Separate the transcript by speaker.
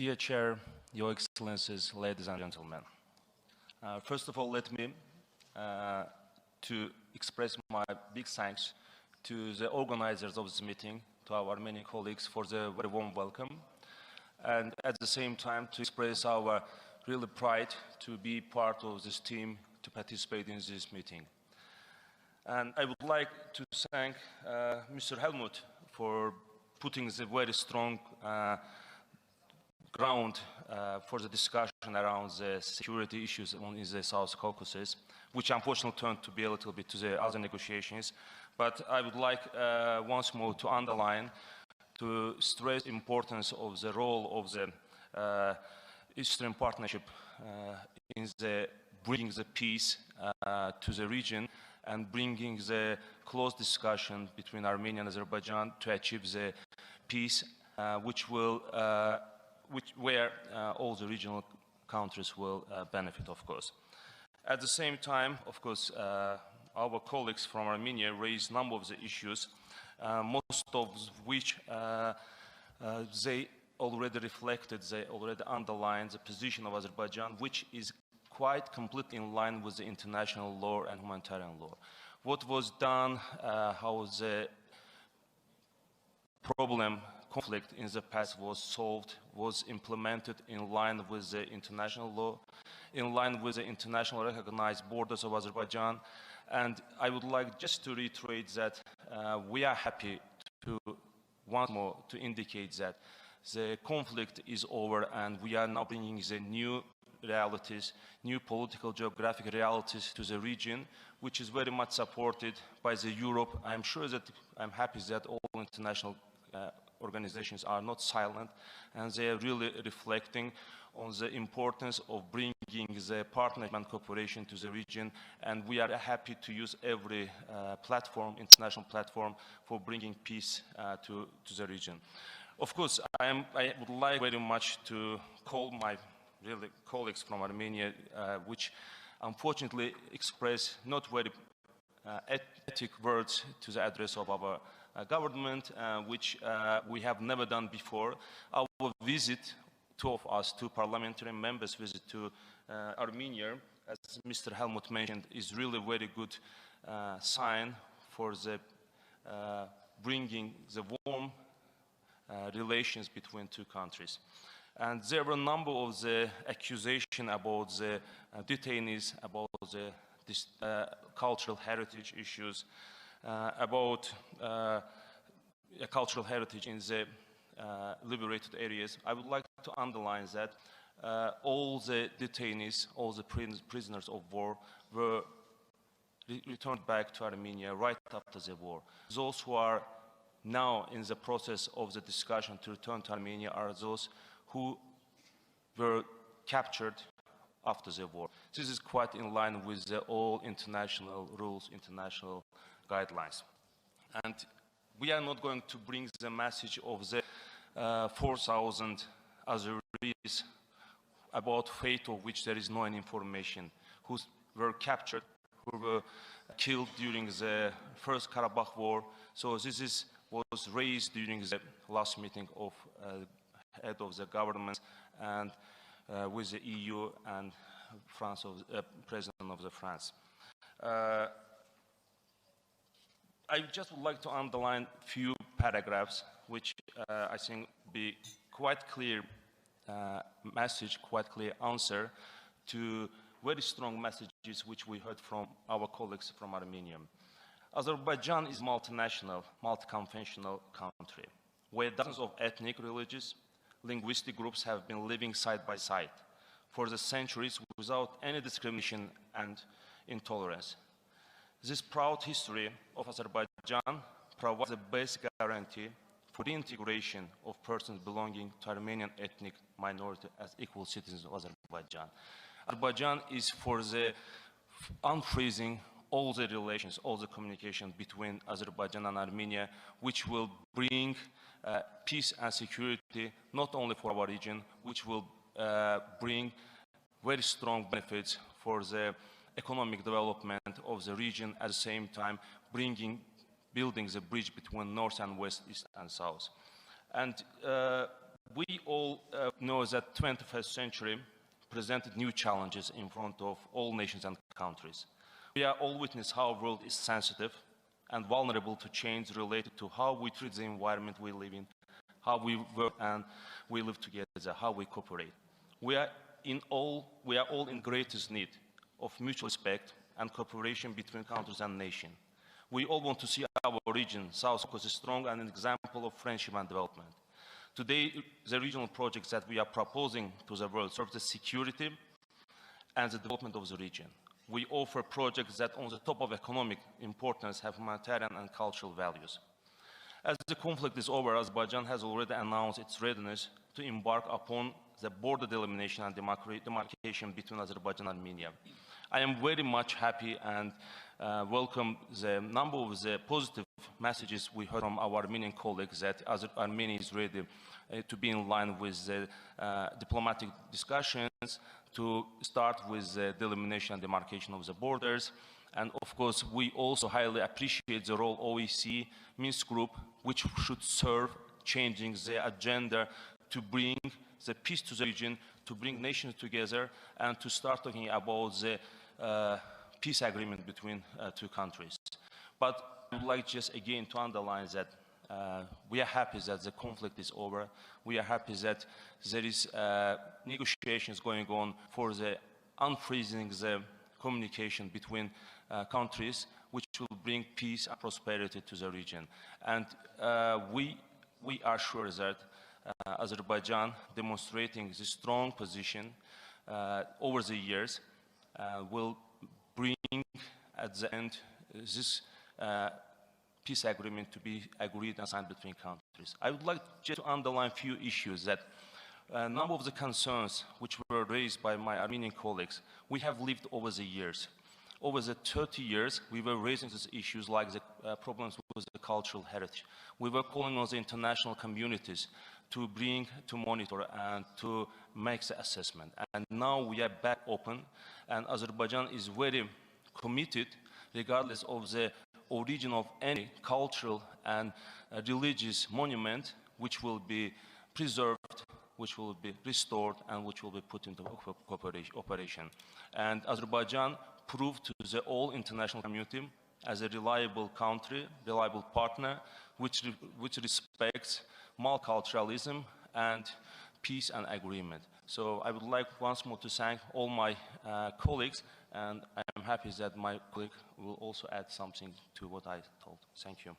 Speaker 1: Dear Chair, Your Excellencies, ladies and gentlemen. First of all, let me to express my big thanks to the organizers of this meeting, to our Armenian colleagues for the very warm welcome, and at the same time to express our really pride to be part of this team to participate in this meeting. And I would like to thank Mr. Helmut for putting the very strong ground for the discussion around the security issues in the South Caucasus, which unfortunately turned to be a little bit to the other negotiations. But I would like once more to underline, to stress the importance of the role of the Eastern Partnership in the bringing the peace to the region and bringing the close discussion between Armenia and Azerbaijan to achieve the peace, where all the regional countries will benefit, of course. At the same time, of course, our colleagues from Armenia raised a number of the issues, most of which they already reflected, they already underlined the position of Azerbaijan, which is quite completely in line with the international law and humanitarian law. What was done, how the conflict in the past was solved, was implemented in line with the international law, in line with the international recognized borders of Azerbaijan. And I would like just to reiterate that we are happy to once more to indicate that the conflict is over and we are now bringing the new realities, new political geographic realities to the region, which is very much supported by the Europe. I'm happy that all international organizations are not silent, and they are really reflecting on the importance of bringing the partnership and cooperation to the region, and we are happy to use every international platform for bringing peace to the region. Of course, I would like very much to call my colleagues from Armenia, which unfortunately express not very ethic words to the address of our government, which we have never done before. Our visit, two parliamentary members visit to Armenia, as Mr. Helmut mentioned, is really a very good sign for the bringing the warm relations between two countries. And there were a number of the accusations about the detainees, about this cultural heritage issues, about cultural heritage in the liberated areas. I would like to underline that all the detainees, all the prisoners of war were returned back to Armenia right after the war. Those who are now in the process of the discussion to return to Armenia are those who were captured after the war. This is quite in line with all international rules, international guidelines. And we are not going to bring the message of the 4,000 Azeris about fate of which there is no information, who were captured, who were killed during the First Karabakh War. So this was raised during the last meeting of head of the government and with the EU and President of France. I just would like to underline a few paragraphs which I think be quite clear message, quite clear answer to very strong messages which we heard from our colleagues from Armenia. Azerbaijan is a multinational, multi-confessional country where dozens of ethnic, religious, linguistic groups have been living side by side for the centuries without any discrimination and intolerance. This proud history of Azerbaijan provides a basic guarantee for the integration of persons belonging to Armenian ethnic minority as equal citizens of Azerbaijan. Azerbaijan is for the unfreezing all the relations, all the communication between Azerbaijan and Armenia, which will bring peace and security not only for our region, which will bring very strong benefits for the economic development of the region, at the same time building the bridge between north and west, east and south. And We all know that 21st century presented new challenges in front of all nations and countries. We are all witness how our world is sensitive and vulnerable to change related to how we treat the environment we live in, how we work and we live together, how we cooperate. We are all in greatest need of mutual respect and cooperation between countries and nations. We all want to see our region, South Caucasus, strong and an example of friendship and development. Today, the regional projects that we are proposing to the world serve the security and the development of the region. We offer projects that, on the top of economic importance, have humanitarian and cultural values. As the conflict is over, Azerbaijan has already announced its readiness to embark upon the border delimitation and demarcation between Azerbaijan and Armenia. I am very much happy and welcome the number of the positive messages we heard from our Armenian colleagues that Armenia is ready to be in line with the diplomatic discussions to start with the delimitation and demarcation of the borders. And of course, we also highly appreciate the role OEC Minsk Group, which should serve changing the agenda to bring the peace to the region, to bring nations together, and to start talking about the peace agreement between two countries. But I would like just again to underline that we are happy that the conflict is over. We are happy that there is negotiations going on for the unfreezing the communication between countries, which will bring peace and prosperity to the region. And we are sure that Azerbaijan, demonstrating this strong position over the years, will bring at the end this peace agreement to be agreed and signed between countries. I would like just to underline a few issues that a number of the concerns which were raised by my Armenian colleagues, we have lived over the years. Over the 30 years, we were raising these issues like the problems with the cultural heritage. We were calling on the international communities to bring, to monitor, and to make the assessment. And now we are back open, and Azerbaijan is very committed, regardless of the origin of any cultural and religious monument, which will be preserved, which will be restored, and which will be put into operation. And Azerbaijan proved to the whole international community as a reliable country, reliable partner, which respects multiculturalism and peace and agreement. So I would like once more to thank all my colleagues, and I am happy that my colleague will also add something to what I told. Thank you.